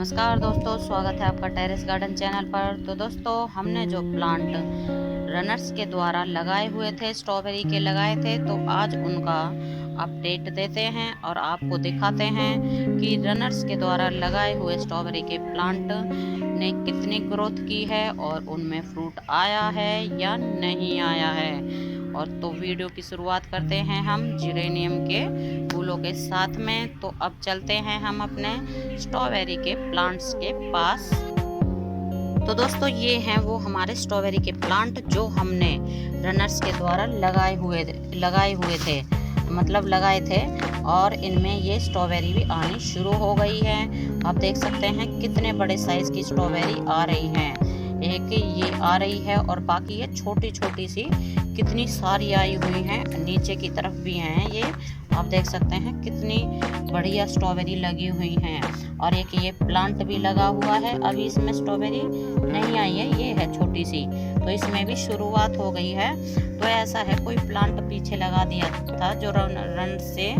नमस्कार दोस्तों, स्वागत है आपका टेरेस गार्डन चैनल पर। तो दोस्तों, हमने जो प्लांट रनर्स के द्वारा लगाए हुए थे, स्ट्रॉबेरी के लगाए थे, तो आज उनका अपडेट देते हैं और आपको दिखाते हैं कि रनर्स के द्वारा लगाए हुए स्ट्रॉबेरी के प्लांट ने कितनी ग्रोथ की है और उनमें फ्रूट आया है या नहीं आया है। और तो वीडियो की शुरुआत करते हैं हम जिरेनियम के फूलों के साथ में। तो अब चलते हैं हम अपने स्ट्रॉबेरी के प्लांट्स के पास। तो दोस्तों, ये हैं वो हमारे स्ट्रॉबेरी के प्लांट जो हमने रनर्स के द्वारा लगाए हुए थे, मतलब लगाए थे। और इनमें ये स्ट्रॉबेरी भी आनी शुरू हो गई है। आप देख सकते हैं कितने बड़े साइज की स्ट्रॉबेरी आ रही हैं। एक ये आ रही है और बाकी ये छोटी छोटी सी कितनी सारी आई हुई हैं। नीचे की तरफ भी हैं, ये आप देख सकते हैं कितनी बढ़िया स्ट्रॉबेरी लगी हुई हैं। और एक ये प्लांट भी लगा हुआ है, अभी इसमें स्ट्रॉबेरी नहीं आई है, ये है छोटी सी, तो इसमें भी शुरुआत हो गई है। तो ऐसा है, कोई प्लांट पीछे लगा दिया था जो रन से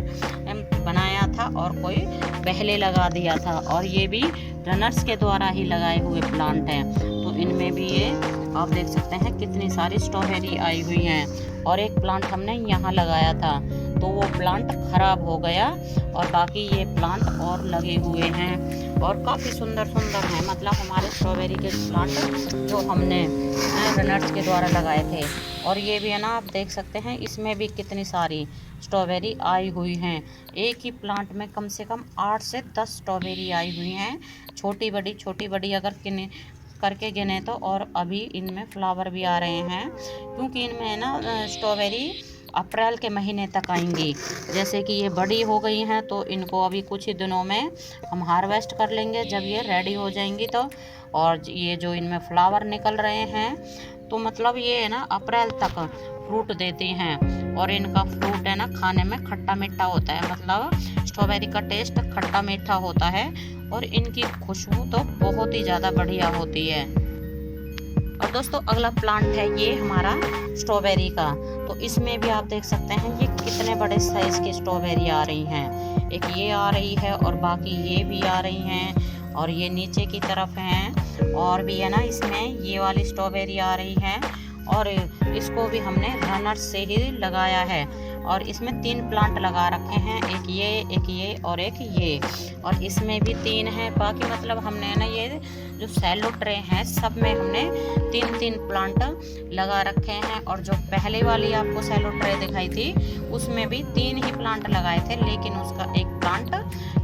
बनाया था और कोई पहले लगा दिया था, और ये भी रनर्स के द्वारा ही लगाए हुए प्लांट हैं। तो इनमें भी ये आप देख सकते हैं कितनी सारी स्ट्रॉबेरी आई हुई हैं। और एक प्लांट हमने यहाँ लगाया था तो वो प्लांट खराब हो गया, और बाकी ये प्लांट और लगे हुए हैं और काफ़ी सुंदर सुंदर हैं। मतलब हमारे स्ट्रॉबेरी के प्लांट जो हमने रनर्स के द्वारा लगाए थे। और ये भी है ना, आप देख सकते हैं इसमें भी कितनी सारी स्ट्रॉबेरी आई हुई हैं। एक ही प्लांट में कम से कम 8 से 10 स्ट्रॉबेरी आई हुई हैं, छोटी बड़ी अगर करके गिने तो। और अभी इनमें फ्लावर भी आ रहे हैं, क्योंकि इनमें है ना स्ट्रॉबेरी अप्रैल के महीने तक आएंगी। जैसे कि ये बड़ी हो गई हैं तो इनको अभी कुछ ही दिनों में हम हार्वेस्ट कर लेंगे जब ये रेडी हो जाएंगी तो। और ये जो इनमें फ्लावर निकल रहे हैं, तो मतलब ये है ना अप्रैल तक फ्रूट देती हैं। और इनका फ्रूट है ना खाने में खट्टा मीठा होता है, मतलब स्ट्रॉबेरी का टेस्ट खट्टा मीठा होता है। और इनकी खुशबू तो बहुत ही ज़्यादा बढ़िया होती है। और दोस्तों, अगला प्लांट है ये हमारा स्ट्रॉबेरी का। तो इसमें भी आप देख सकते हैं ये कितने बड़े साइज की स्ट्रॉबेरी आ रही हैं। एक ये आ रही है और बाकी ये भी आ रही हैं, और ये नीचे की तरफ हैं। और भी है ना, इसमें ये वाली स्ट्रॉबेरी आ रही है, और इसको भी हमने रनर्स से ही लगाया है। और इसमें 3 प्लांट लगा रखे हैं, एक ये और एक ये। और इसमें भी 3 हैं। बाकी मतलब हमने ना ये जो सैलो ट्रे हैं सब में हमने 3 प्लांट लगा रखे हैं। और जो पहले वाली आपको सैलो ट्रे दिखाई थी उसमें भी 3 ही प्लांट लगाए थे, लेकिन उसका एक प्लांट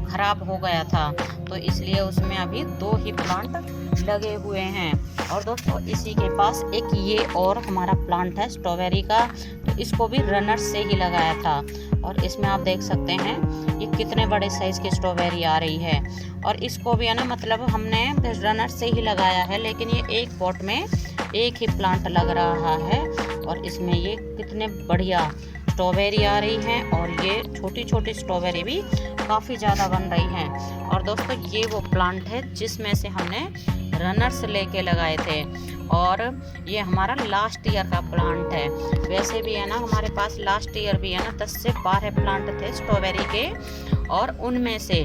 खराब हो गया था, तो इसलिए उसमें अभी 2 ही प्लांट लगे हुए हैं। और दोस्तों, इसी के पास एक ये और हमारा प्लांट है स्ट्रॉबेरी का, तो इसको भी रनर्स से ही लगाया था। और इसमें आप देख सकते हैं ये कितने बड़े साइज की स्ट्रॉबेरी आ रही है। और इसको भी है ना, मतलब हमने रनर्स से ही लगाया है, लेकिन ये एक पॉट में एक ही प्लांट लग रहा है। और इसमें ये कितने बढ़िया स्ट्रॉबेरी आ रही हैं, और ये छोटी छोटी स्ट्रॉबेरी भी काफ़ी ज़्यादा बन रही हैं। और दोस्तों, ये वो प्लांट है जिसमें से हमने रनर्स लेके लगाए थे, और ये हमारा लास्ट ईयर का प्लांट है। वैसे भी है ना, हमारे पास लास्ट ईयर भी है ना 10 से 12 प्लांट थे स्ट्रॉबेरी के, और उनमें से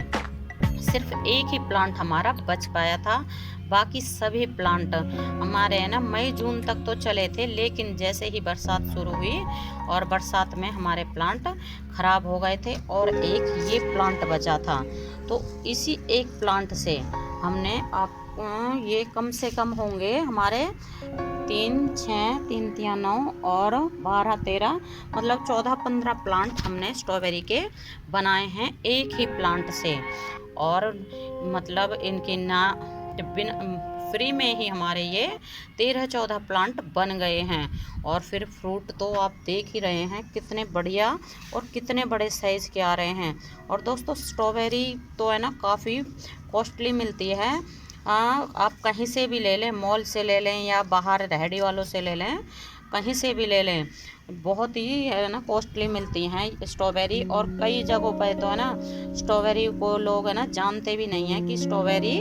सिर्फ एक ही प्लांट हमारा बच पाया था। बाकी सभी प्लांट हमारे है ना मई जून तक तो चले थे, लेकिन जैसे ही बरसात शुरू हुई और बरसात में हमारे प्लांट खराब हो गए थे, और एक ये प्लांट बचा था। तो इसी एक प्लांट से हमने ये कम से कम होंगे हमारे 3, 6, 3, 3, 9 और 12, 13, मतलब 14-15 प्लांट हमने स्ट्रॉबेरी के बनाए हैं एक ही प्लांट से। और मतलब इनके ना फ्री में ही हमारे ये 13-14 प्लांट बन गए हैं। और फिर फ्रूट तो आप देख ही रहे हैं कितने बढ़िया और कितने बड़े साइज़ के आ रहे हैं। और दोस्तों, स्ट्रॉबेरी तो है ना काफ़ी कॉस्टली मिलती है। आप कहीं से भी ले लें, मॉल से ले लें या बाहर रेहड़ी वालों से ले लें, कहीं से भी ले लें, बहुत ही है ना कॉस्टली मिलती हैं स्ट्रॉबेरी। और कई जगहों पर तो है ना स्ट्रॉबेरी को लोग है ना जानते भी नहीं हैं कि स्ट्रॉबेरी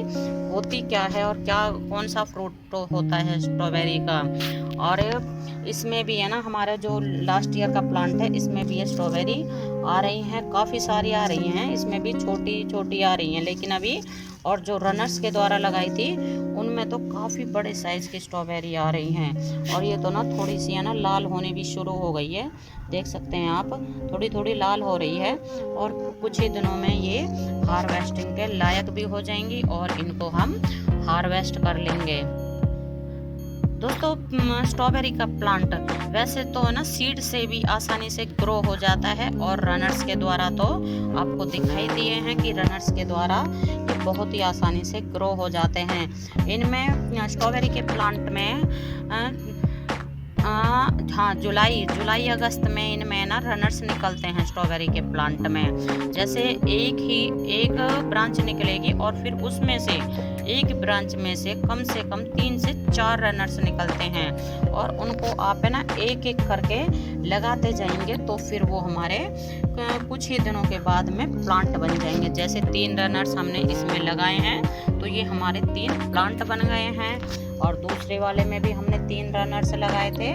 होती क्या है और क्या कौन सा फ्रूट होता है स्ट्रॉबेरी का। और इसमें भी है ना हमारा जो लास्ट ईयर का प्लांट है, इसमें भी है स्ट्रॉबेरी, आ रही हैं, काफ़ी सारी आ रही हैं, इसमें भी छोटी छोटी आ रही हैं लेकिन अभी, और जो रनर्स के द्वारा लगाई थी उनमें तो काफ़ी बड़े साइज़ की स्ट्रॉबेरी आ रही हैं। और ये तो ना थोड़ी सी है ना लाल होने भी शुरू हो गई है, देख सकते हैं आप, थोड़ी थोड़ी लाल हो रही है और कुछ ही दिनों में ये हार्वेस्टिंग के लायक भी हो जाएंगी और इनको हम हार्वेस्ट कर लेंगे। दोस्तों स्ट्रॉबेरी का प्लांट वैसे तो है ना सीड से भी आसानी से ग्रो हो जाता है, और रनर्स के द्वारा तो आपको दिखाई दिए हैं कि रनर्स के द्वारा ये बहुत ही आसानी से ग्रो हो जाते हैं। इनमें स्ट्रॉबेरी के प्लांट में हाँ जुलाई अगस्त में इनमें ना रनर्स निकलते हैं स्ट्रॉबेरी के प्लांट में। जैसे एक ब्रांच निकलेगी और फिर उसमें से एक ब्रांच में से कम 3 से 4 रनर्स निकलते हैं, और उनको आप है ना एक एक करके लगाते जाएंगे तो फिर वो हमारे कुछ ही दिनों के बाद में प्लांट बन जाएंगे। जैसे 3 रनर्स हमने इसमें लगाए हैं तो ये हमारे 3 प्लांट बन गए हैं, और दूसरे वाले में भी हमने 3 रनर्स लगाए थे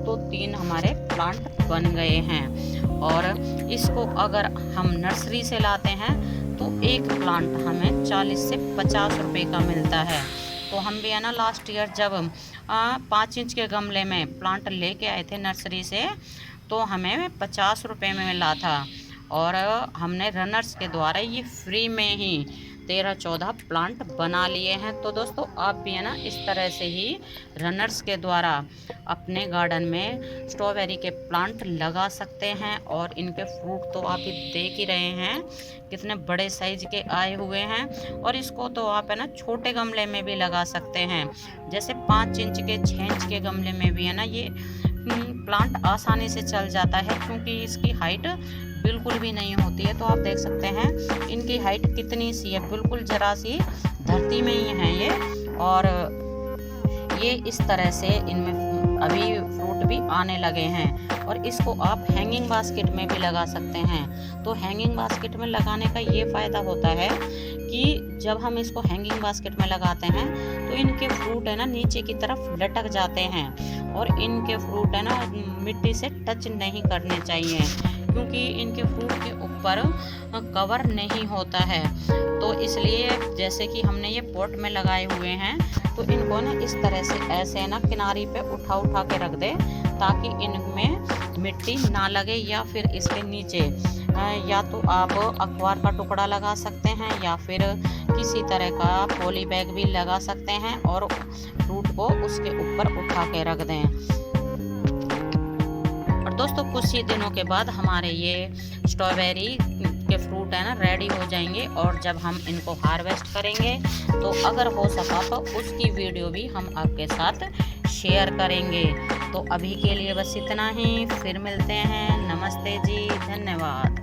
तो 3 हमारे प्लांट बन गए हैं। और इसको अगर हम नर्सरी से लाते हैं तो एक प्लांट हमें 40 से 50 रुपए का मिलता है। तो हम भी है ना लास्ट ईयर जब 5 इंच के गमले में प्लांट लेके आए थे नर्सरी से तो हमें 50 रुपए में मिला था, और हमने रनर्स के द्वारा ये फ्री में ही 13-14 प्लांट बना लिए हैं। तो दोस्तों आप भी है ना इस तरह से ही रनर्स के द्वारा अपने गार्डन में स्ट्रॉबेरी के प्लांट लगा सकते हैं, और इनके फ्रूट तो आप ही देख ही रहे हैं कितने बड़े साइज के आए हुए हैं। और इसको तो आप है ना छोटे गमले में भी लगा सकते हैं, जैसे 5 इंच के 6 इंच के गमले में भी है ना ये प्लांट आसानी से चल जाता है, क्योंकि इसकी हाइट बिल्कुल भी नहीं होती है। तो आप देख सकते हैं इनकी हाइट कितनी सी है, बिल्कुल जरा सी धरती में ही है ये, और ये इस तरह से इनमें अभी फ्रूट भी आने लगे हैं। और इसको आप हैंगिंग बास्केट में भी लगा सकते हैं। तो हैंगिंग बास्केट में लगाने का ये फ़ायदा होता है कि जब हम इसको हैंगिंग बास्केट में लगाते हैं तो इनके फ्रूट है ना नीचे की तरफ लटक जाते हैं, और इनके फ्रूट है ना मिट्टी से टच नहीं करने चाहिए, क्योंकि इनके फ्रूट के ऊपर कवर नहीं होता है। तो इसलिए जैसे कि हमने ये पॉट में लगाए हुए हैं तो इनको ना इस तरह से ऐसे ना किनारी पे उठा के रख दे, ताकि इनमें मिट्टी ना लगे, या फिर इसके नीचे या तो आप अखबार का टुकड़ा लगा सकते हैं या फिर किसी तरह का पॉली बैग भी लगा सकते हैं, और फ्रूट को उसके ऊपर उठा के रख दें। और दोस्तों कुछ ही दिनों के बाद हमारे ये स्ट्रॉबेरी के फ्रूट है ना रेडी हो जाएंगे, और जब हम इनको हार्वेस्ट करेंगे तो अगर हो सका तो उसकी वीडियो भी हम आपके साथ शेयर करेंगे। तो अभी के लिए बस इतना ही, फिर मिलते हैं। नमस्ते जी, धन्यवाद।